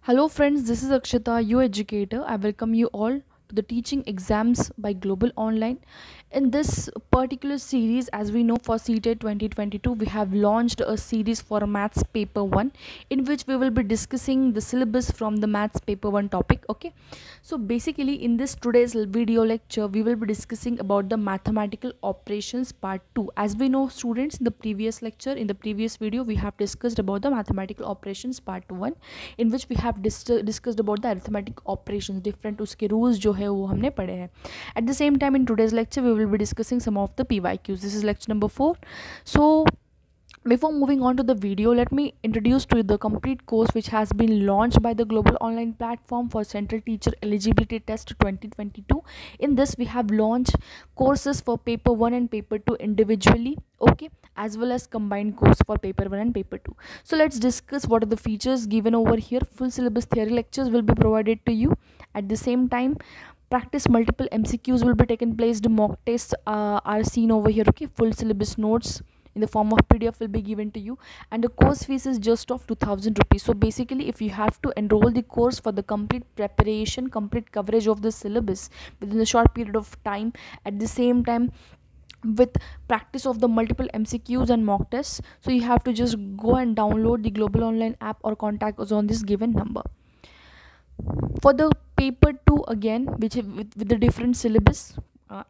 Hello, friends. This is Akshita, your educator. I welcome you all to the teaching exams by Global Online. In this particular series, as we know, for CTET 2022, we have launched a series for Maths Paper 1, in which we will be discussing the syllabus from the Maths Paper 1 topic. Okay, so basically, in this today's video lecture, we will be discussing about the mathematical operations part 2. As we know, students, in the previous lecture, in the previous video, we have discussed about the mathematical operations part 1, in which we have discussed about the arithmetic operations, different उसके rules जो है वो हमने पढ़े हैं. At the same time, in today's lecture we will be discussing some of the PYQs. This is lecture number 4. So before moving on to the video, let me introduce to you the complete course which has been launched by the Global Online platform for Central Teacher Eligibility Test 2022. In this, we have launched courses for paper 1 and paper 2 individually, okay, as well as combined course for paper 1 and paper 2. So let's discuss what are the features given over here. Full syllabus theory lectures will be provided to you. At the same time, practice multiple MCQs will be taken place. The mock tests are seen over here, okay. Full syllabus notes in the form of PDF will be given to you, and the course fees is just of 2000 rupees. So basically, if you have to enroll the course for the complete preparation, complete coverage of the syllabus within a short period of time, at the same time with practice of the multiple MCQs and mock tests, so you have to just go and download the Global Online app or contact us on this given number. For the paper 2 again, which is with the different syllabus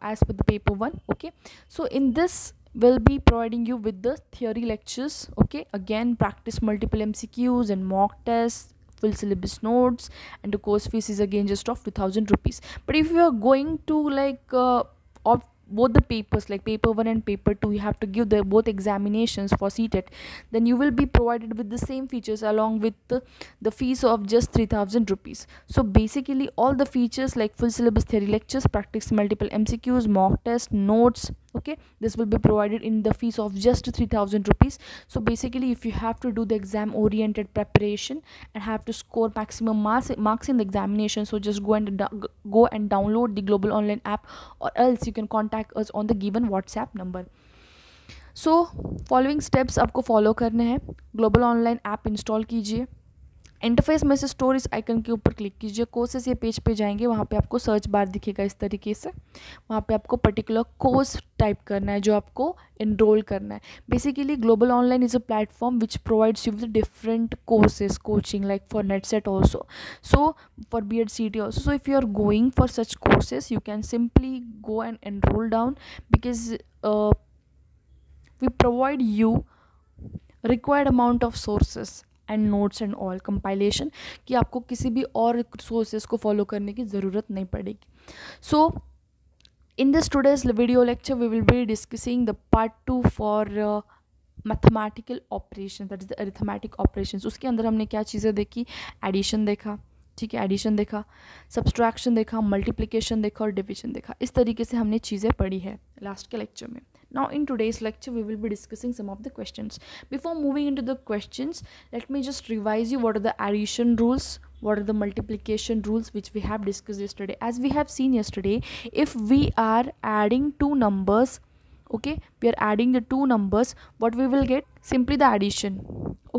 as per the paper 1, okay. So in this will be providing you with the theory lectures, okay. Again, practice multiple MCQs and mock tests, full syllabus notes, and the course fees is again just of 2000 rupees. But if you are going to opt both the papers, like paper 1 and paper 2, you have to give the both examinations for CTET, then you will be provided with the same features along with the fees of just 3000 rupees. So basically, all the features like full syllabus theory lectures, practice multiple MCQs, mock test, notes, okay, this will be provided in the fees of just 3000 rupees. So basically, if you have to do the exam oriented preparation and have to score maximum marks in the examination, so just go and download the Global Online app, or else you can contact us on the given WhatsApp number. So following steps आपको follow करने हैं. Global online app install कीजिए. Interface में से store इस icon के ऊपर click कीजिए. कोर्सेस ये पेज पे जाएंगे, वहाँ पे आपको सर्च बार दिखेगा इस तरीके से. वहाँ पे आपको पर्टिकुलर कोर्स टाइप करना है जो आपको इनरोल करना है. Basically global online is a platform which provides you with different courses coaching like for net set also, so for BEd CT also. So if you are going for such courses, you can simply go and enroll down, because we provide you required amount of sources and notes and all compilation, कि आपको किसी भी और sources को follow करने की ज़रूरत नहीं पड़ेगी. So in this today's video lecture we will be discussing the part 2 for mathematical operation, that is the arithmetic operations. उसके अंदर हमने क्या चीज़ें देखी? एडिशन देखा, ठीक है, एडिशन देखा, सब्सट्रैक्शन देखा, मल्टीप्लिकेशन देखा और डिविजन देखा. इस तरीके से हमने चीज़ें पढ़ी है लास्ट के लेक्चर में. Now in today's lecture we will be discussing some of the questions. Before moving into the questions, let me just revise you what are the addition rules, what are the multiplication rules which we have discussed yesterday. As we have seen yesterday, if we are adding two numbers, okay, we are adding the two numbers, what we will get? Simply the addition,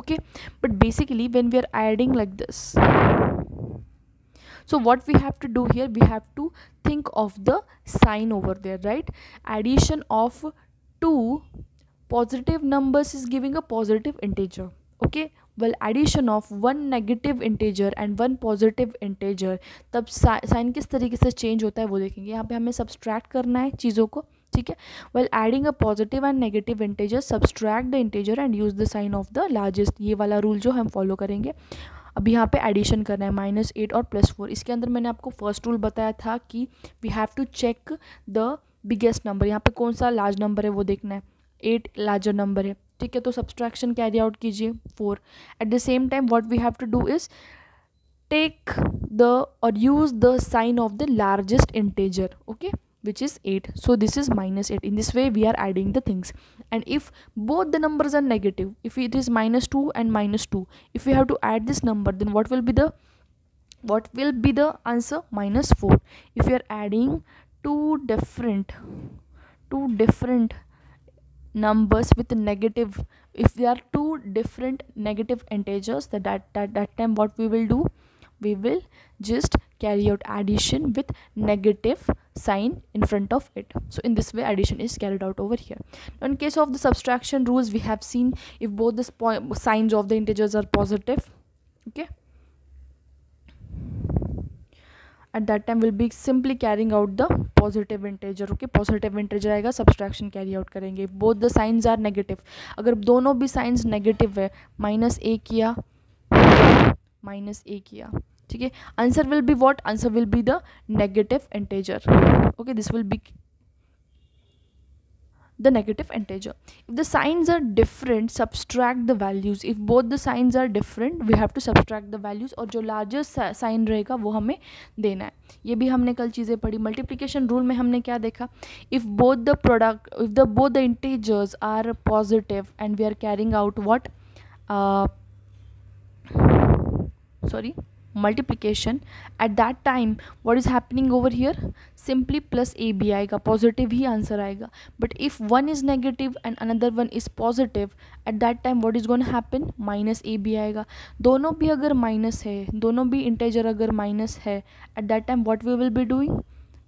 okay. But basically when we are adding like this, so what we have to do here, we have to think of the sign over there, right? Addition of two positive numbers is giving a positive integer, okay. Well, addition of one negative integer and one positive integer, तब sign किस तरीके से change होता है वो देखेंगे. यहाँ पे हमें सब्सट्रैक्ट करना है चीज़ों को, ठीक है. Well, adding a positive and negative integer, subtract the integer and use the sign of the largest. ये वाला रूल जो हम फॉलो करेंगे. अब यहाँ पे एडिशन करना है -8 और +4. इसके अंदर मैंने आपको फर्स्ट रूल बताया था कि we have to check the biggest number. यहाँ पे कौन सा लार्ज नंबर है वो देखना है. 8 लार्जर नंबर है, ठीक है. तो सब्सट्रैक्शन कैरी आउट कीजिए 4. At the same time what we have to do is take the और use the sign of the largest integer, okay, which is 8. So this is -8. In this way we are adding the things, and if both the numbers are negative, if it is -2 and -2, if we have to add this number, then what will be the answer? -4. If we are adding two different numbers with if there are two different negative integers, that time what we will do, we will just carry out addition with negative sign in front of it. So in this way addition is carried out over here. Now in case of the subtraction rules, we have seen if both the signs of the integers are positive, okay, at that time we'll be simply carrying out the positive integer. Okay, positive integer आएगा, subtraction carry out करेंगे. Both the signs are negative. अगर दोनों भी signs negative है, minus a किया, minus a किया, ठीक है, answer will be what, answer will be the negative integer. Okay, this will B the negative integer. If the signs are different, subtract the values. If both the signs are different, we have to subtract the values, और जो largest sign रहेगा वो हमें देना है. ये भी हमने कल चीज़ें पढ़ी. मल्टीप्लिकेशन रूल में हमने क्या देखा, if both the integers are positive and we are carrying out what multiplication, at that time what is happening over here, simply plus ab आएगा, positive ही आंसर आएगा. But if one is negative and another one is positive, at that time what is going to happen, minus ab आएगा. दोनों भी अगर minus है, दोनों भी integer अगर माइनस है, at that time what we will be doing,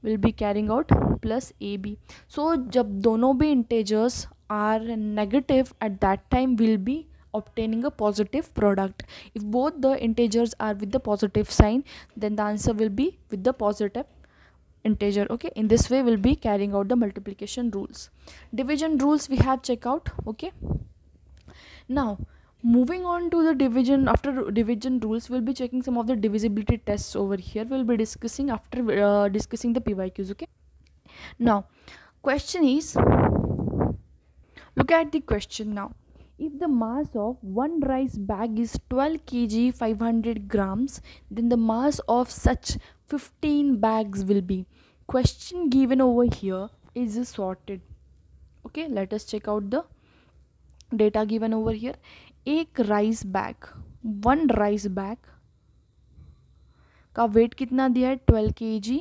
will be carrying out plus ab. So जब दोनों भी integers are negative, at that time we'll be obtaining a positive product. If both the integers are with the positive sign, then the answer will be with the positive integer. Okay, in this way we'll be carrying out the multiplication rules. Division rules we have check out. Okay, now moving on to the division. After division rules, we'll be checking some of the divisibility tests over here. We'll be discussing after discussing the PYQs. Okay, now question is, look at the question now. If the mass of one rice bag is 12 kg 500 grams, then the mass of such 15 bags will be. Question given over here is sorted. Okay, let us check out the data given over here. एक rice bag, one rice bag का wait कितना दिया है, 12 kg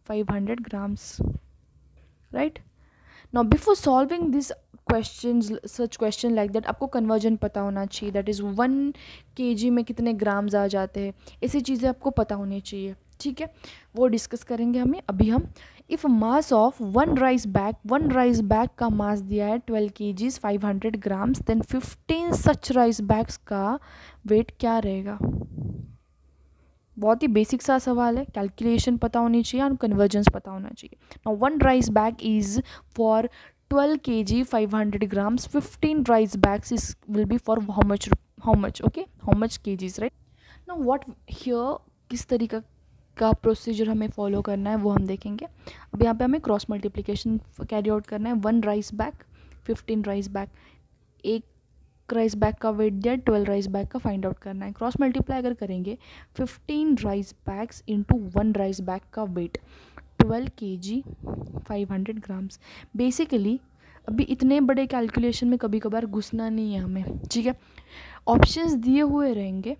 500 grams, right? Now before solving this questions, such question like that, आपको conversion पता होना चाहिए. That is 1 kg में कितने ग्राम्स आ जाते हैं, ऐसी चीज़ें आपको पता होनी चाहिए. ठीक है, वो डिस्कस करेंगे हमें अभी हम. If mass of one rice bag का मास दिया है 12 kg 500 grams, देन 15 सच राइस बैग्स का वेट क्या रहेगा. बहुत ही बेसिक सा सवाल है, कैलकुलेशन पता होनी चाहिए और कन्वर्जेंस पता होना चाहिए. Now one rice bag is for 12 kg 500 grams. 15 rice bags will be for how much okay, how much kgs, right? Now what here, किस तरीका का प्रोसीजर हमें फॉलो करना है वो हम देखेंगे. अब यहाँ पे हमें क्रॉस मल्टीप्लिकेशन कैरी आउट करना है. 1 राइस बैग 15 राइस बैग, एक राइस बैग का वेट दिया, 12 राइस बैग का फाइंड आउट करना है. क्रॉस मल्टीप्लाई अगर करेंगे 15 rice bags into 1 rice bag का वेट 12 kg 500 grams. बेसिकली अभी इतने बड़े कैलकुलेशन में कभी कभार घुसना नहीं है हमें. ठीक है, ऑप्शंस दिए हुए रहेंगे,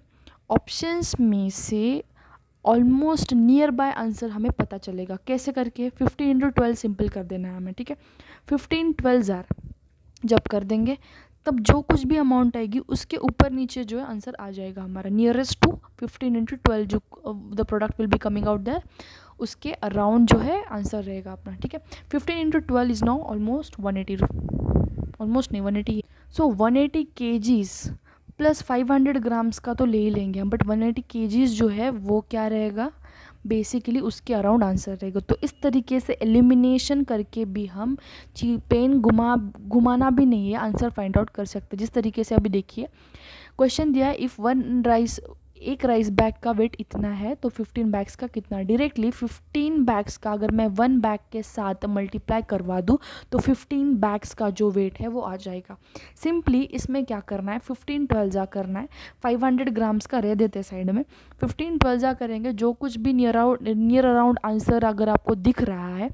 ऑप्शंस में से ऑलमोस्ट नियर बाय आंसर हमें पता चलेगा. कैसे करके, 15 इंटू 12 सिंपल कर देना है हमें. ठीक है, 15 12 जब कर देंगे तब जो कुछ भी अमाउंट आएगी उसके ऊपर नीचे जो है आंसर आ जाएगा हमारा नियरेस्ट टू 15 इंटू 12 जो the product will be coming out there, उसके अराउंड जो है आंसर रहेगा अपना. ठीक है, 15 into 12 is now almost 180, almost नहीं 180. सो 180 kgs प्लस 500 ग्राम्स का तो ले ही लेंगे हम, बट 180 kgs जो है वो क्या रहेगा, बेसिकली उसके अराउंड आंसर रहेगा. तो इस तरीके से एलिमिनेशन करके भी हम पेन घुमाना भी नहीं है, आंसर फाइंड आउट कर सकते. जिस तरीके से अभी देखिए क्वेश्चन दिया है, इफ़ एक राइस बैग का वेट इतना है तो 15 बैग्स का कितना. डायरेक्टली 15 बैग्स का अगर मैं 1 बैग के साथ मल्टीप्लाई करवा दूँ तो 15 बैग्स का जो वेट है वो आ जाएगा. सिंपली इसमें क्या करना है, 15 12 करना है. 500 ग्राम्स का रह देते साइड में, 15 12 करेंगे. जो कुछ भी नियर अराउंड आंसर अगर आपको दिख रहा है,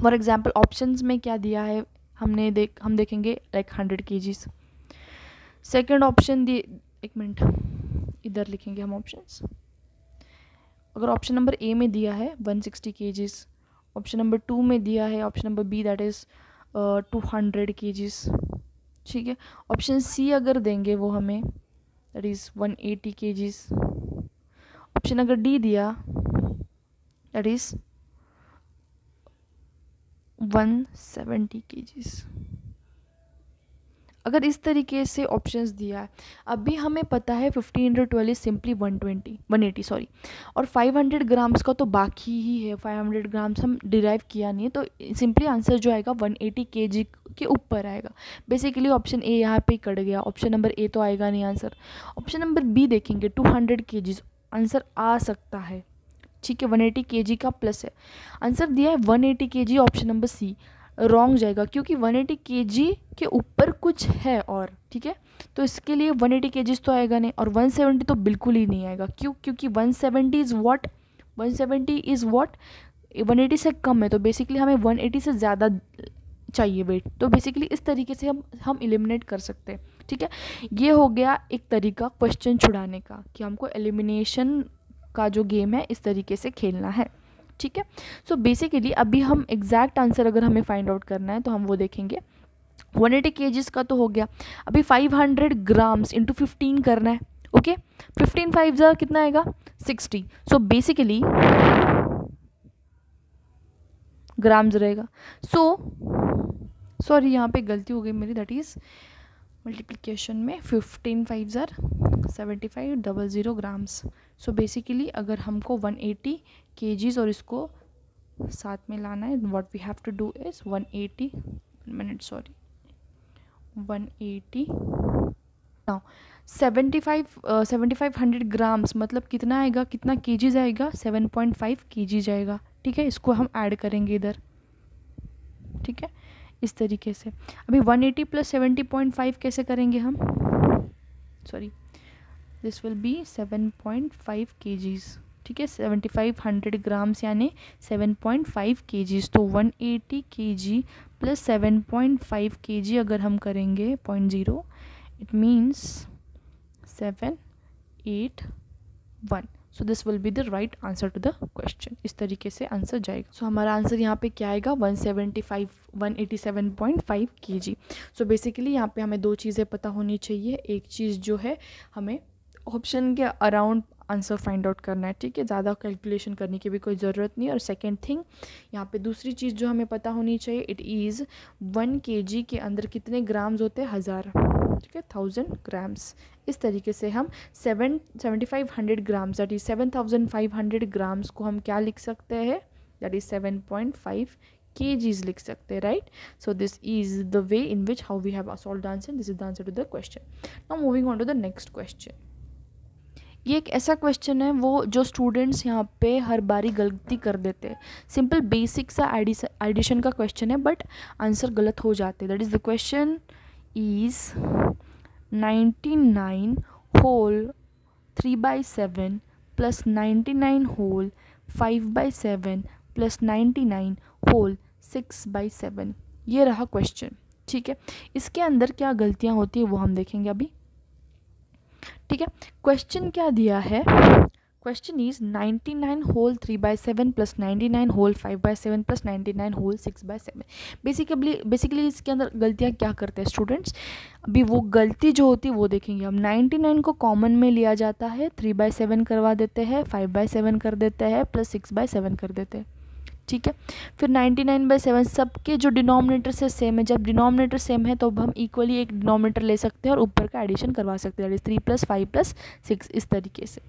फॉर एग्जाम्पल ऑप्शंस में क्या दिया है हम देखेंगे लाइक 100 kgs. सेकेंड ऑप्शन दिए, एक मिनट इधर लिखेंगे हम ऑप्शंस. अगर ऑप्शन नंबर ए में दिया है 160 kgs, ऑप्शन नंबर 2 में दिया है option number B that is 200 kgs. ठीक है, ऑप्शन सी अगर देंगे वो हमें दैट इज़ 180 kgs. ऑप्शन अगर डी दिया दैट इज 170 kgs। अगर इस तरीके से ऑप्शंस दिया है, अभी हमें पता है 50 इंटू 12 इज सिंपली 180 सॉरी, और 500 ग्राम्स का तो बाकी ही है, 500 ग्राम्स हम डिराइव किया नहीं है, तो सिंपली आंसर जो आएगा 180 kg के ऊपर आएगा। बेसिकली ऑप्शन ए यहाँ पे कट गया, ऑप्शन नंबर ए तो आएगा नहीं आंसर। ऑप्शन नंबर बी देखेंगे 200 kg, आंसर आ सकता है, ठीक है, 180 kg का प्लस है। आंसर दिया है 180 kg, option number C wrong जाएगा, क्योंकि 180 kg के ऊपर कुछ है और, ठीक है, तो इसके लिए 180 kg तो आएगा नहीं, और 170 तो बिल्कुल ही नहीं आएगा। क्यों? क्योंकि 170 इज़ व्हाट, 170 इज़ व्हाट, 180 से कम है, तो बेसिकली हमें 180 से ज़्यादा चाहिए वेट, तो बेसिकली इस तरीके से हम एलिमिनेट कर सकते हैं, ठीक है। ये हो गया एक तरीका क्वेश्चन छुड़ाने का, कि हमको एलिमिनेशन का जो गेम है इस तरीके से खेलना है, ठीक है। सो बेसिकली अभी हम एग्जैक्ट आंसर अगर हमें फाइंड आउट करना है तो हम वो देखेंगे। 180 kgs का तो हो गया, अभी 500 ग्राम्स इंटू 15 करना है, ओके। 15 5 ज़ा कितना आएगा 60, सो बेसिकली ग्राम्स रहेगा। सॉरी यहाँ पे गलती हो गई मेरी, दैट इज़ मल्टीप्लिकेशन में 15 5 ज़ार 7500 ग्राम्स। सो बेसिकली अगर हमको 180 kgs और इसको साथ में लाना है, what we have to do is 180 now 7500 grams मतलब कितना आएगा, कितना kgs आएगा, 7.5 kg जाएगा, ठीक है। इसको हम ऐड करेंगे इधर, ठीक है, इस तरीके से। अभी 180 प्लस 70.5 कैसे करेंगे हम, sorry, this will B 7.5 kgs, ठीक है। 7500 ग्राम्स यानी 7.5 kgs, तो 180 kg प्लस 7.5 kg अगर हम करेंगे 0.0, it means 781। So this will be the right answer to the question. इस तरीके से आंसर जाएगा। सो हमारा आंसर यहाँ पे क्या आएगा 187.5 kg। सो बेसिकली यहाँ पे हमें दो चीज़ें पता होनी चाहिए। एक चीज़ जो है हमें ऑप्शन के अराउंड आंसर फाइंड आउट करना है, ठीक है, ज़्यादा कैलकुलेशन करने की भी कोई ज़रूरत नहीं। और सेकेंड थिंग यहाँ पे दूसरी चीज़ जो हमें पता होनी चाहिए, इट इज़ 1 kg के अंदर कितने ग्राम्स होते हैं, 1000, ठीक है, 1000 ग्राम्स। इस तरीके से हम 7500 ग्राम्स दैट इज़ 7500 ग्राम्स को हम क्या लिख सकते हैं, दैट इज़ 7.5 kgs लिख सकते हैं, right. So this is the way in which how we have solved the answer, this is the answer to the question. Now moving on to the next question. ये एक ऐसा question है वो जो students यहाँ पे हर बारी गलती कर देते हैं। सिंपल बेसिक सा एडिशन का क्वेश्चन है बट आंसर गलत हो जाते हैं। That is the question is 99 whole 3/7 plus 99 whole 5/7 plus 99 whole 6/7। ये रहा क्वेश्चन, ठीक है। इसके अंदर क्या गलतियाँ होती है वो हम देखेंगे अभी, ठीक है। क्वेश्चन क्या दिया है, question is 99 whole 3/7 plus 99 whole 5/7 plus 99 whole 6/7। Basically इसके अंदर गलतियाँ क्या करते हैं स्टूडेंट्स, अभी वो गलती जो होती है वो देखेंगे हम। 99 को कॉमन में लिया जाता है, 3/7 करवा देते हैं, 5/7 कर देते हैं, प्लस 6/7 कर देते हैं, ठीक है। फिर 99/7 सबके जो डिनोमिनेटर से सेम है, जब डिनोमिनेटर सेम है तो अब हम इक्वली एक डिनोमिनेटर ले सकते हैं और ऊपर का एडिशन करवा सकते हैं, 3 + 5 + 6। इस तरीके से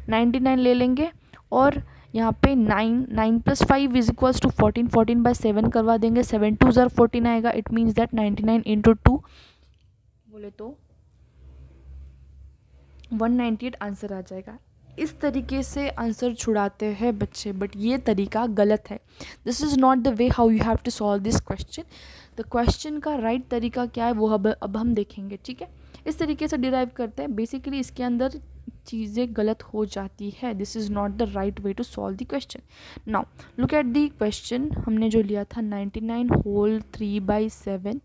99 ले लेंगे और यहाँ पे 9 + 5 = 14, 14/7 करवा देंगे, 7 2 ज़ार 14 आएगा। इट मीन्स दैट 99 × 2 बोले तो 198 आंसर आ जाएगा। इस तरीके से आंसर छुड़ाते हैं बच्चे, बट ये तरीका गलत है। This is not the way how you have to solve this question. The question का राइट तरीका क्या है वो अब हम देखेंगे, ठीक है। इस तरीके से डिराइव करते हैं। बेसिकली इसके अंदर चीज़ें गलत हो जाती है। This is not the right way to solve the question. Now look at the question. हमने जो लिया था 99 होल 3/7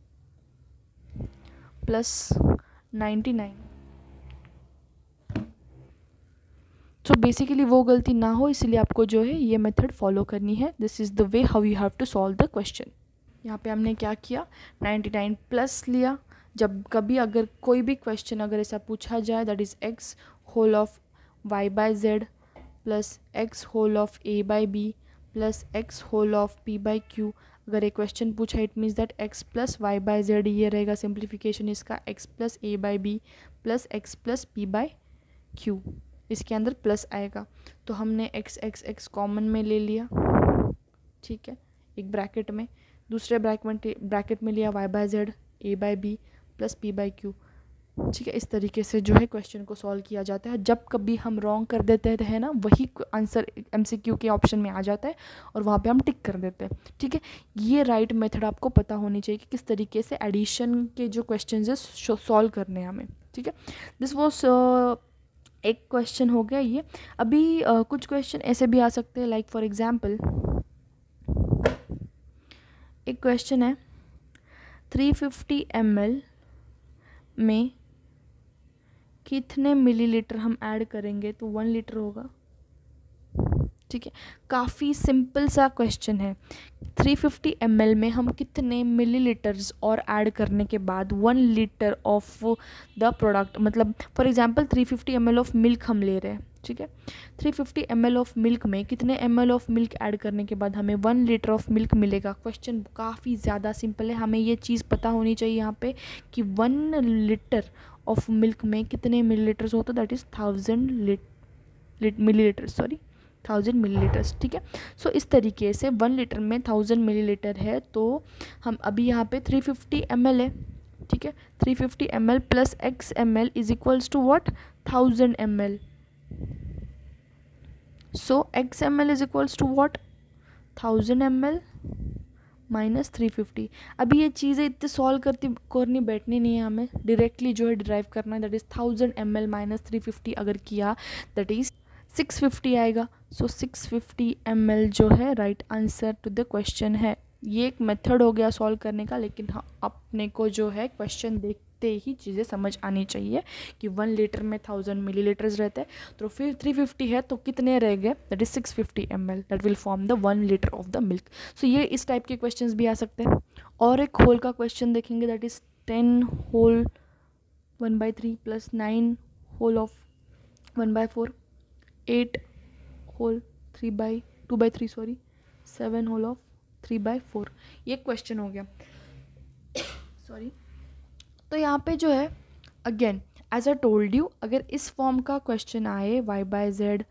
प्लस 99। सो बेसिकली वो गलती ना हो इसलिए आपको जो है ये मेथड फॉलो करनी है। This is the way how you have to solve the question. यहाँ पे हमने क्या किया, 99 प्लस लिया। जब कभी अगर कोई भी क्वेश्चन अगर ऐसा पूछा जाए that is x whole of y/z plus x whole of a by b plus x whole of p by q. अगर एक क्वेश्चन पूछा it means that x plus y by z, ये रहेगा सिंप्लीफिकेशन इसका, x plus a by b plus x plus p by q, इसके अंदर plus आएगा। तो हमने एक्स एक्स एक्स कॉमन में ले लिया, ठीक है, एक ब्रैकेट में, दूसरे ब्रैकेट में लिया y by z a by b plus p by q, ठीक है। इस तरीके से जो है क्वेश्चन को सॉल्व किया जाता है। जब कभी हम रॉन्ग कर देते हैं ना, वही आंसर एमसीक्यू के ऑप्शन में आ जाता है और वहाँ पे हम टिक कर देते हैं, ठीक है। ये राइट मेथड आपको पता होनी चाहिए कि किस तरीके से एडिशन के जो क्वेश्चन है सॉल्व करने हैं हमें, ठीक है। दिस वॉज एक क्वेश्चन हो गया ये। अभी कुछ क्वेश्चन ऐसे भी आ सकते हैं, लाइक फॉर एग्जाम्पल एक क्वेश्चन है 350 ml में कितने मिलीलीटर हम ऐड करेंगे तो 1 लीटर होगा, ठीक है। काफ़ी सिंपल सा क्वेश्चन है। 350 ml में हम कितने मिलीलीटर्स और ऐड करने के बाद 1 लीटर ऑफ द प्रोडक्ट, मतलब for example 350 ml of milk हम ले रहे हैं, ठीक है। 350 ml ऑफ मिल्क में कितने ml ऑफ मिल्क ऐड करने के बाद हमें 1 लीटर ऑफ मिल्क मिलेगा। क्वेश्चन काफ़ी ज़्यादा सिंपल है। हमें ये चीज़ पता होनी चाहिए यहाँ पे कि 1 लीटर ऑफ मिल्क में कितने मिलीलीटर्स होते, that is 1000 millilitres, sorry 1000 millilitres, ठीक है। सो इस तरीके से 1 लीटर में 1000 मिलीलीटर है, तो हम अभी यहाँ पे 350 ml है, ठीक है। 350 ml plus x ml is equals to what, 1000 ml। So x ml is equals to what, 1000 ml minus 350। अभी ये चीज़ें इतने सॉल्व करनी बैठनी नहीं है, हमें डायरेक्टली जो है डिराइव करना है, दैट इज़ 1000 ml माइनस 350 अगर किया दैट इज़ 650 आएगा। सो 650 ml जो है right answer to the question है। ये एक मेथड हो गया सॉल्व करने का, लेकिन हाँ अपने को जो है क्वेश्चन देखते ही चीज़ें समझ आनी चाहिए कि 1 लीटर में 1000 मिलीलीटर्स रहते हैं, तो फिर 350 है तो कितने रह गए, that is 650 ml, that will form the 1 litre of the milk. So ये इस टाइप के क्वेश्चंस भी आ सकते हैं। और एक होल का क्वेश्चन देखेंगे, that is 10 whole 1/3 plus 9 whole of 1/4, 8 whole 2/3 sorry 7 whole of 3/4। ये क्वेश्चन हो गया सॉरी। तो यहाँ पे जो है again as I told you, अगर इस फॉर्म का क्वेश्चन आए y by z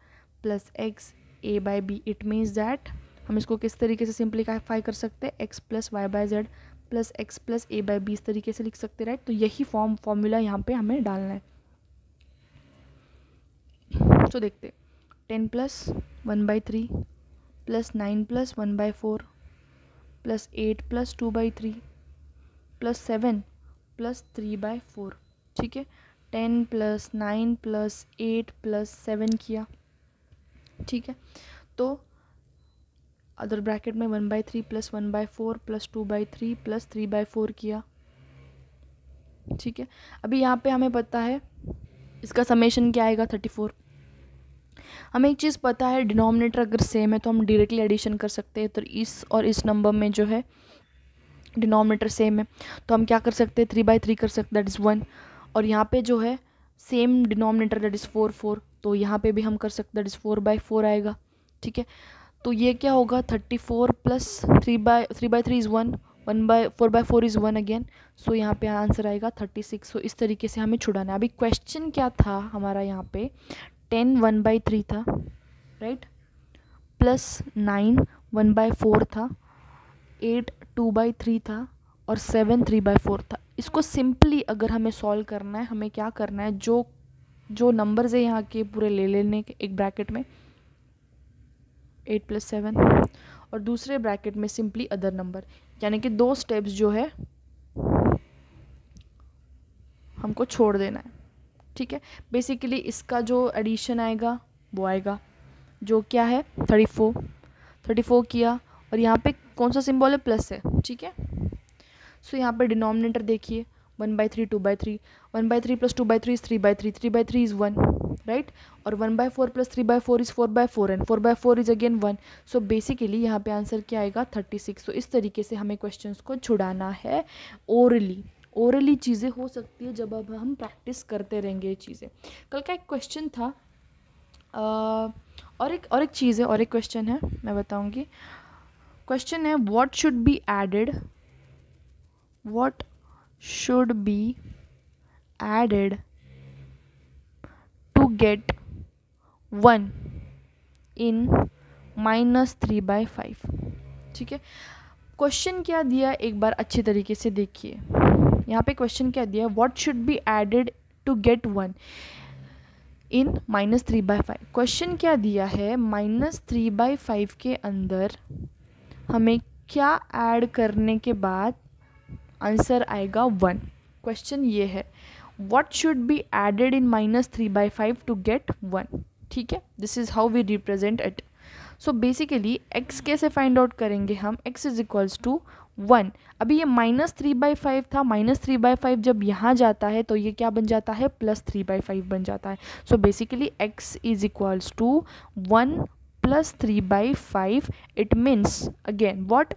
plus x a by b, it means that हम इसको किस तरीके से सिंप्लीफाई कर सकते हैं, x plus y by z plus x plus a by b, इस तरीके से लिख सकते हैं, राइट। तो यही फॉर्मूला यहाँ पे हमें डालना है। तो देखते 10 plus 1/3 plus 9 plus 1/4 plus 8 plus 2/3 plus 7 plus 3/4, ठीक है। 10 प्लस 9 प्लस 8 प्लस 7 किया, ठीक है। तो अदर ब्रैकेट में 1/3 प्लस 1/4 प्लस 2/3 प्लस 3/4 किया, ठीक है। अभी यहाँ पे हमें पता है इसका समेशन क्या आएगा, 34। हमें एक चीज़ पता है, डिनोमिनेटर अगर सेम है तो हम डायरेक्टली एडिशन कर सकते हैं। तो इस और इस नंबर में जो है डिनोमिनेटर सेम है, तो हम क्या कर सकते हैं, 3/3 कर सकते, दैट इज़ 1। और यहाँ पे जो है सेम डिनोमिनेटर दैट इज़ 4, तो यहाँ पे भी हम कर सकते, दैट इज़ 4/4 आएगा, ठीक है। तो ये क्या होगा, 34 प्लस 3/3 इज़ 1, 4/4 इज़ 1 अगेन। सो यहाँ पे आंसर आएगा 36। सो इस तरीके से हमें छुड़ाना है। अभी क्वेश्चन क्या था हमारा, यहाँ पे 10 1/3 था, राइट, प्लस 9 1/4 था, 8 2/3 था और 7 3/4 था। इसको सिंपली अगर हमें सॉल्व करना है, हमें क्या करना है, जो नंबर्स है यहाँ के पूरे ले लेने के, एक ब्रैकेट में 8 प्लस 7 और दूसरे ब्रैकेट में सिंपली अदर नंबर, यानी कि 2 स्टेप्स जो है हमको छोड़ देना है, ठीक है। बेसिकली इसका जो एडिशन आएगा वो आएगा जो क्या है 34 किया, और यहाँ पे कौन सा सिंबल है, प्लस है, ठीक है। सो यहाँ पे डिनोमिनेटर देखिए 1/3 2/3, 1/3 प्लस 2/3 इज 3/3, 3/3 इज 1, राइट। और 1/4 plus 3/4 is 4/4 and 4/4 is again 1। So basically यहाँ पे आंसर क्या आएगा, 36। सो इस तरीके से हमें क्वेश्चंस को छुड़ाना है ओरली चीज़ें हो सकती है जब अब हम प्रैक्टिस करते रहेंगे ये चीज़ें। कल का एक क्वेश्चन था और एक चीज़ है, और एक क्वेश्चन है, मैं बताऊंगी। क्वेश्चन है what should be added, what should be added to get 1 in -3/5। ठीक है, क्वेश्चन क्या दिया एक बार अच्छी तरीके से देखिए। यहाँ पे क्वेश्चन क्या दिया, what should be added to get 1 in -3/5। Question क्या दिया है, -3/5 के अंदर हमें क्या ऐड करने के बाद आंसर आएगा 1। क्वेश्चन ये है, what should be added in -3/5 to get 1। ठीक है, this is how we represent it. So basically x कैसे फाइंड आउट करेंगे हम, x इज इक्वल्स टू 1। अभी ये -3/5 था, -3/5 जब यहाँ जाता है तो ये क्या बन जाता है, +3/5 बन जाता है। So basically x is equals to 1 + 3/5। It means again what,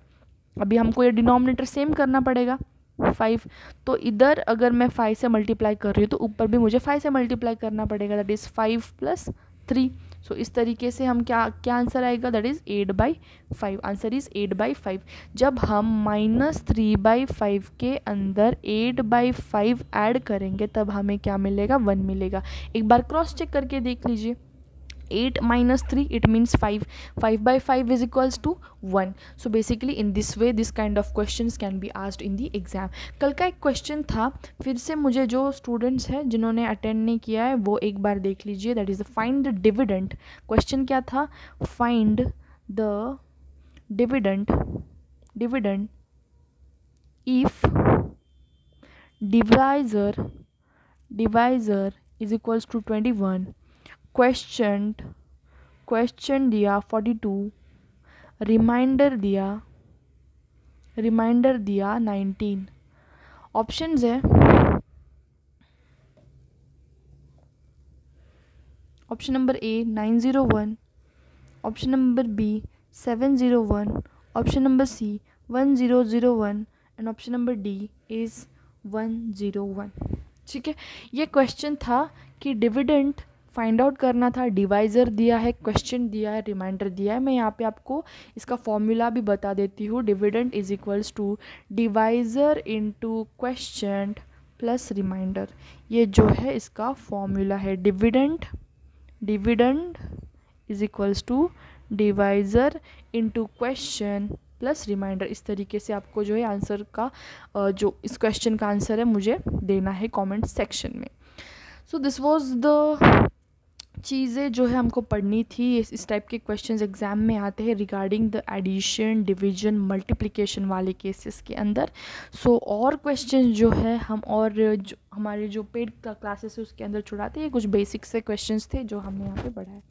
अभी हमको ये डिनोमिनेटर सेम करना पड़ेगा 5, तो इधर अगर मैं 5 से मल्टीप्लाई कर रही हूँ तो ऊपर भी मुझे 5 से मल्टीप्लाई करना पड़ेगा, दैट इज़ 5 + 3। सो इस तरीके से हम क्या आंसर आएगा, दैट इज़ 8/5। Answer is 8/5। जब हम -3/5 के अंदर 8/5 ऐड करेंगे तब हमें क्या मिलेगा, 1 मिलेगा। एक बार क्रॉस चेक करके देख लीजिए, 8 - 3 it means 5, 5/5 is equals to 1। so basically in this way this kind of questions can be asked in the exam। कल का एक क्वेश्चन था, फिर से मुझे जो स्टूडेंट्स हैं जिन्होंने अटेंड नहीं किया है वो एक बार देख लीजिए, that is find the dividend. Question क्या था, find the dividend if divisor is equals to 21, question दिया 42, रिमाइंडर दिया 19। ऑप्शंस है, option number A 901, option number B 701, option number C 1001 and option number D is 101। ठीक है, ये question था कि डिविडेंड फाइंड आउट करना था, डिवाइज़र दिया है, क्वेश्चन दिया है, रिमाइंडर दिया है। मैं यहाँ पे आपको इसका फॉर्मूला भी बता देती हूँ, dividend is equals to divisor into question plus remainder. ये जो है इसका फॉर्मूला है, dividend is equals to divisor into question plus remainder. इस तरीके से आपको जो है आंसर का जो इस क्वेश्चन का आंसर है मुझे देना है कमेंट सेक्शन में। सो दिस वाज द चीज़ें जो है हमको पढ़नी थी। इस टाइप के क्वेश्चंस एग्जाम में आते हैं regarding the addition, division, multiplication वाले केसेस के अंदर। सो और क्वेश्चंस जो है हम और जो हमारे जो पेड क्लासेस है उसके अंदर छुड़ाते हैं, कुछ बेसिक से क्वेश्चंस थे जो हमने यहाँ पे पढ़ाए।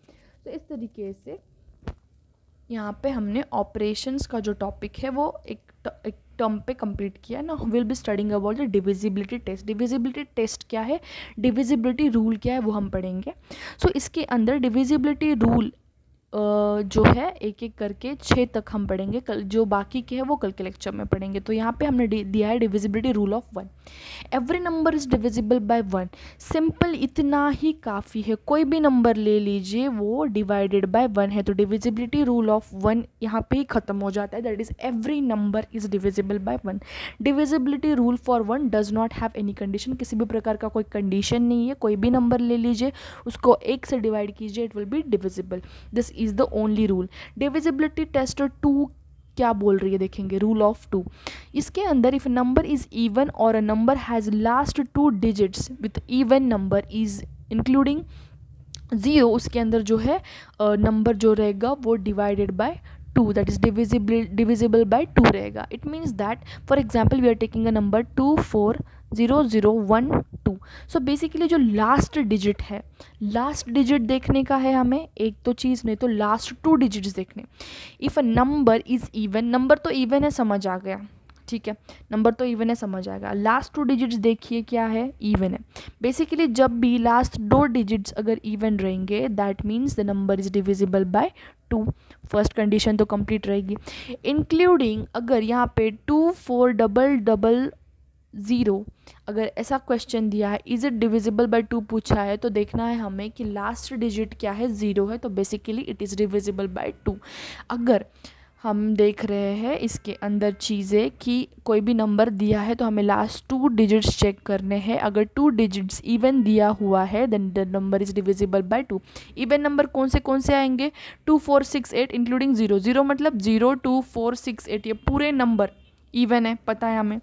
तो इस तरीके से यहाँ पे हमने ऑपरेशंस का जो टॉपिक है वो एक टर्म पे कंप्लीट किया ना। Will be studying about the divisibility test. Divisibility test क्या है, डिविजिबिलिटी रूल क्या है वो हम पढ़ेंगे। सो इसके अंदर डिविजिबिलिटी रूल जो है एक एक करके 6 तक हम पढ़ेंगे, कल जो बाकी के हैं वो कल के लेक्चर में पढ़ेंगे। तो यहाँ पे हमने दिया है divisibility rule of 1। Every number is divisible bye 1। Simple, इतना ही काफ़ी है। कोई भी नंबर ले लीजिए वो डिवाइडेड बाय 1 है, तो डिविजिबिलिटी रूल ऑफ 1 यहाँ पे ही ख़त्म हो जाता है, that is every number is divisible bye 1। Divisibility rule for 1 does not have any condition. किसी भी प्रकार का कोई कंडीशन नहीं है, कोई भी नंबर ले लीजिए उसको 1 से डिवाइड कीजिए, it will be divisible. This is the only rule. Divisibility test 2 क्या बोल रही है देखेंगे, रूल ऑफ 2। इसके अंदर इफ नंबर इज इवन और a number has last 2 digits with even number is including 0, उसके अंदर जो है नंबर जो रहेगा वो divided by 2, that is divisible by 2 रहेगा। It means that for example we are taking a number 240012। So basically जो लास्ट डिजिट है, लास्ट डिजिट देखने का है हमें, एक तो चीज़ नहीं तो लास्ट 2 डिजिट्स देखने। If a number is even, number तो इवन है समझ आ गया, ठीक है, नंबर तो इवन है समझ आएगा। लास्ट 2 डिजिट्स देखिए क्या है, इवन है। बेसिकली जब भी लास्ट 2 डिजिट्स अगर इवन रहेंगे that means the number is divisible by 2। First condition तो कंप्लीट रहेगी। इंक्लूडिंग अगर यहाँ पे 2400 ज़ीरो, अगर ऐसा क्वेश्चन दिया है is it divisible by to पूछा है, तो देखना है हमें कि लास्ट डिजिट क्या है, ज़ीरो है, तो basically it is divisible by to. अगर हम देख रहे हैं इसके अंदर चीज़ें कि कोई भी नंबर दिया है तो हमें लास्ट टू डिजिट्स चेक करने हैं, अगर टू डिजिट्स इवन दिया हुआ है then the number is divisible by two. Even number कौन से आएंगे, 2 4 6 8 इंक्लूडिंग ज़ीरो, ज़ीरो मतलब 0 2 4 6 8, ये पूरे नंबर इवन है, पता है हमें,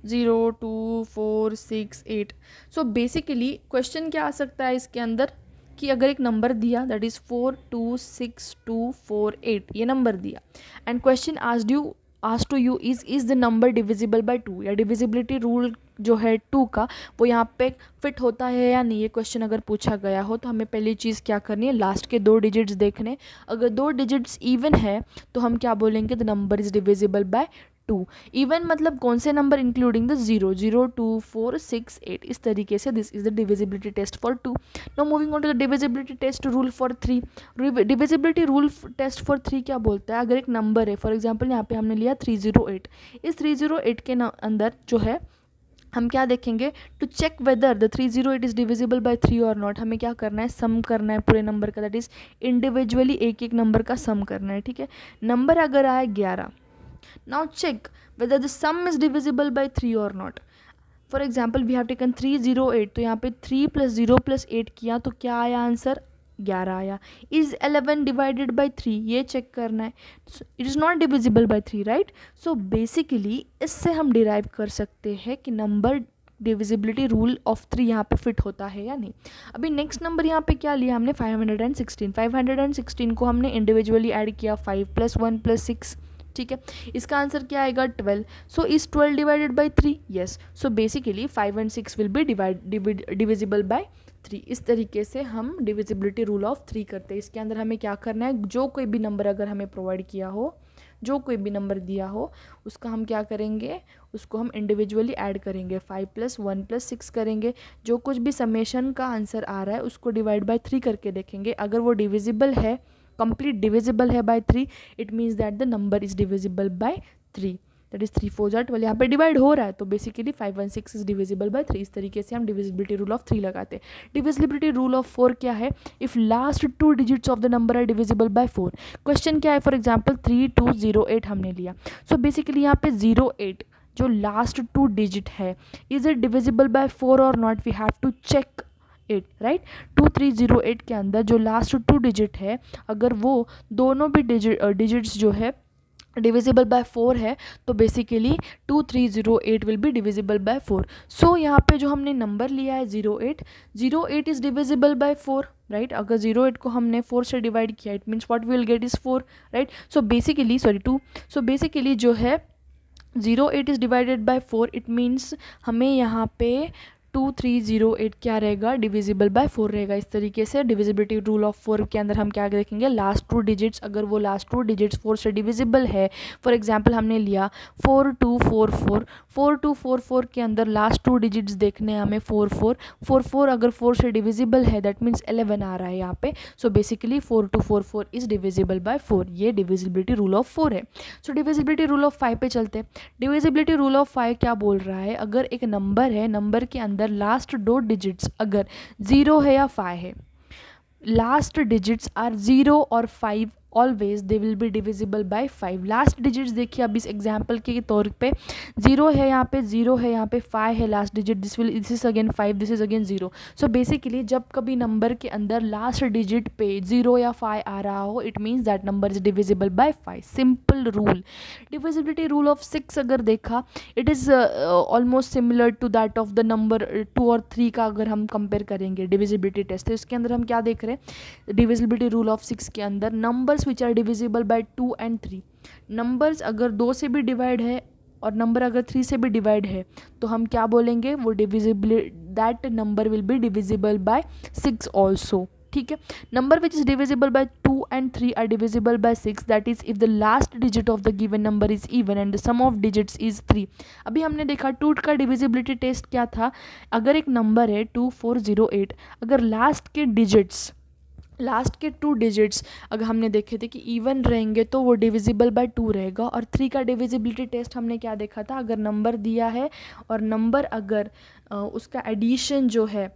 0 2 4 6 8। सो बेसिकली क्वेश्चन क्या आ सकता है इसके अंदर कि अगर एक नंबर दिया दैट इज़ 4 2 6 2 4 8, ये नंबर दिया and question asked to you is the number divisible by two, या डिविजिबिलिटी रूल जो है टू का वो यहाँ पे फिट होता है या नहीं, ये क्वेश्चन अगर पूछा गया हो तो हमें पहली चीज़ क्या करनी है, लास्ट के दो डिजिट्स देखने, अगर दो डिजिट्स इवन है तो हम क्या बोलेंगे, the number is divisible by two. Even मतलब कौन से नंबर इंक्लूडिंग द 0 0 2 4 6 8, इस तरीके से this is the divisibility test for 2। Now moving on to the divisibility test rule for 3। Divisibility rule test for 3 क्या बोलता है, अगर एक नंबर है, फॉर एग्जांपल यहाँ पे हमने लिया 308, इस 308 के अंदर जो है हम क्या देखेंगे, to check whether the 308 is divisible by 3 और नॉट, हमें क्या करना है, सम करना है पूरे नंबर का, दैट इज इंडिविजुअली एक एक नंबर का सम करना है, ठीक है। नंबर अगर आए 11, now check whether the sum is divisible by 3 or not. For example we have taken 308, तो यहाँ पे 3 + 0 + 8 किया तो क्या आया आंसर, 11 आया। इज 11 डिवाइडेड बाई 3, ये चेक करना है, it is not divisible by 3, right. So basically इससे हम डिराइव कर सकते हैं कि नंबर डिविजिबिलिटी रूल ऑफ 3 यहाँ पे फिट होता है या नहीं। अभी नेक्स्ट नंबर यहाँ पे क्या लिया हमने, 516 को हमने इंडिविजुअली ऐड किया, 5 + 1 + 6, ठीक है। इसका आंसर क्या आएगा, 12। So is 12 divided by 3, yes. So basically 5 and 6 will be divisible by 3। इस तरीके से हम डिविजिबिलिटी रूल ऑफ 3 करते हैं। इसके अंदर हमें क्या करना है, जो कोई भी नंबर अगर हमें प्रोवाइड किया हो, जो कोई भी नंबर दिया हो, उसका हम क्या करेंगे, उसको हम इंडिविजुअली ऐड करेंगे, 5 + 1 + 6 करेंगे, जो कुछ भी समेशन का आंसर आ रहा है उसको डिवाइड बाय 3 करके देखेंगे, अगर वो डिविजिबल है, कंप्लीट डिविजिबल है by 3, it means that the number is divisible by 3, that is 3 4 12, यहाँ पे डिवाइड हो रहा है तो basically 5 and 6 is divisible by 3। इस तरीके से हम डिविजिबिलिटी रूल ऑफ 3 लगाते हैं। डिविजिबिलिटी रूल ऑफ 4 क्या है, if last 2 digits of the number are divisible by 4। Question क्या है, फॉर एग्जाम्पल 3208 हमने लिया, सो बेसिकली यहाँ पे 08 जो लास्ट 2 डिजिट है, इज इट डिविजिबल बाय 4 और not, we have to check it, right. 2308 के अंदर जो लास्ट 2 डिजिट है, अगर वो दोनों भी डिजिट्स जो है डिविजिबल बाय 4 है तो basically 2308 will be divisible by 4। सो यहाँ पे जो हमने नंबर लिया है 08 इज डिविजिबल बाय 4, राइट। अगर 08 को हमने 4 से डिवाइड किया, it means what we will get is 4, right. So basically 2, so basically जो है 08 is divided by 4, it means हमें यहाँ पे 2308 क्या रहेगा, डिविजिबल बाय 4 रहेगा। इस तरीके से डिविजिबिलिटी रूल ऑफ 4 के अंदर हम क्या देखेंगे, लास्ट 2 डिजिट्स, अगर वो लास्ट 2 डिजिट्स 4 से डिविजिबल है, फॉर एग्जांपल हमने लिया 4244 के अंदर लास्ट 2 डिजिट्स देखने हैं हमें, 44 अगर 4 से डिविजिबल है दैट मीन्स 11 आ रहा है यहाँ पे। So basically 4244 is divisible by 4, ये डिविजिबिलिटी रूल ऑफ 4 है। सो डिविजिबिलिटी रूल ऑफ 5 पे चलते हैं। डिविजिबिलिटी रूल ऑफ 5 क्या बोल रहा है, अगर एक नंबर है, नंबर के अंदर लास्ट 2 डिजिट्स अगर 0 है या 5 है, लास्ट डिजिट्स आर 0 और 5, always they will be divisible by 5। Last digits देखिए अब इस एग्जाम्पल के तौर पे 0 है यहाँ पे, 0 है यहाँ पे, 5 है last digit, this is again 5, this is again 0। So basically जब कभी नंबर के अंदर लास्ट डिजिट पे 0 या 5 आ रहा हो, it means that number is divisible by 5, simple rule. Divisibility rule of 6 अगर देखा, it is almost similar to that of the number 2 और 3 का अगर हम कंपेयर करेंगे डिविजिबिलिटी टेस्ट, तो इसके अंदर हम क्या देख रहे हैं, डिविजिबिलिटी रूल ऑफ 6 के अंदर numbers which are divisible by 2 and 3, numbers अगर 2 से भी डिवाइड है और नंबर अगर 3 से भी डिवाइड है तो हम क्या बोलेंगे, वो divisibility, that number will be divisible by 6 also, ठीक है। Number which is divisible by 2 and 3 are divisible by 6, that is if the last digit of the given number is even and the sum of digits is 3। अभी हमने देखा 2 का divisibility test क्या था, अगर एक नंबर है 2408, अगर लास्ट के डिजिट्स लास्ट के 2 डिजिट्स अगर हमने देखे थे कि इवन रहेंगे तो वो डिविजिबल बाय 2 रहेगा। और 3 का डिविजिबिलिटी टेस्ट हमने क्या देखा था, अगर नंबर दिया है और नंबर अगर उसका एडिशन जो है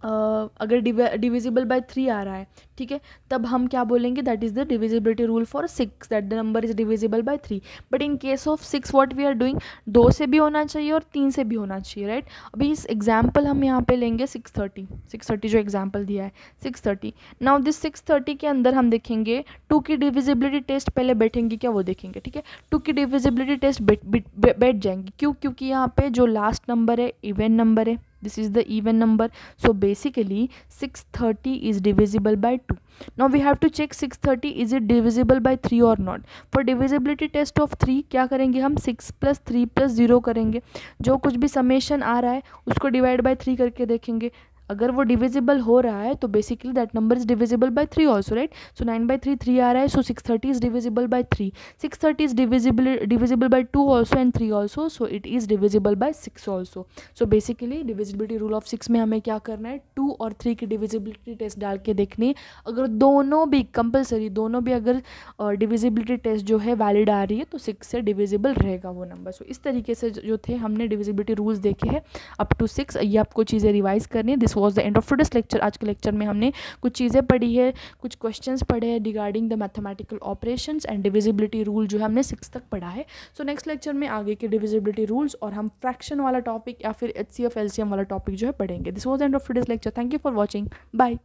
अगर डिविजिबल बाय 3 आ रहा है, ठीक है, तब हम क्या बोलेंगे, that is the divisibility rule for 6, that the number is divisible by 3। But in case of 6 what we are doing, 2 से भी होना चाहिए और 3 से भी होना चाहिए, राइट। अभी इस एग्जाम्पल हम यहाँ पे लेंगे 630 जो एग्जाम्पल दिया है 630। नाउ दिस 630 के अंदर हम देखेंगे 2 की डिविजिबिलिटी टेस्ट पहले बैठेंगी क्या, वो देखेंगे, ठीक है। 2 की डिविजिबिलिटी टेस्ट बैठ जाएंगी, क्यों, क्योंकि यहाँ पे जो लास्ट नंबर है इवन नंबर है, this is the even number, so basically 630 is divisible by 2. Now we have to check 630 is it divisible by 3 or not. For divisibility test of 3 क्या करेंगे हम, 6 + 3 + 0 करेंगे, जो कुछ भी समेशन आ रहा है उसको डिवाइड बाय 3 करके देखेंगे, अगर वो डिविजिबल हो रहा है तो basically that number is divisible by 3 also, right. So 9/3 3 आ रहा है, so 630 is divisible by 3, 630 is divisible by 2 also and 3 also, so it is divisible by 6 also. So basically divisibility rule of 6 में हमें क्या करना है, 2 और 3 की डिविजिबिलिटी टेस्ट डाल के देखनी है, अगर दोनों भी कंपलसरी, दोनों भी अगर डिविजिबिलिटी टेस्ट जो है वैलिड आ रही है तो 6 से डिविजिबल रहेगा वो नंबर। सो इस तरीके से जो थे हमने डिविजिबिलिटी रूल्स देखे हैं अप टू 6। ये आपको चीज़ें रिवाइज करनी है। This was the end of today's lecture. आज के लेक्चर में हमने कुछ चीज़ें पढ़ी है, कुछ क्वेश्चंस पढ़े हैं regarding the mathematical operations and divisibility rule जो है हमने 6 तक पढ़ा है। सो नेक्स्ट लेक्चर में आगे के डिविजिबिलिटी रूल्स और हम फ्रैक्शन वाला टॉपिक या फिर HCF LCM वाला टॉपिक जो है पढ़ेंगे। This was the end of today's lecture. Thank you for watching, bye.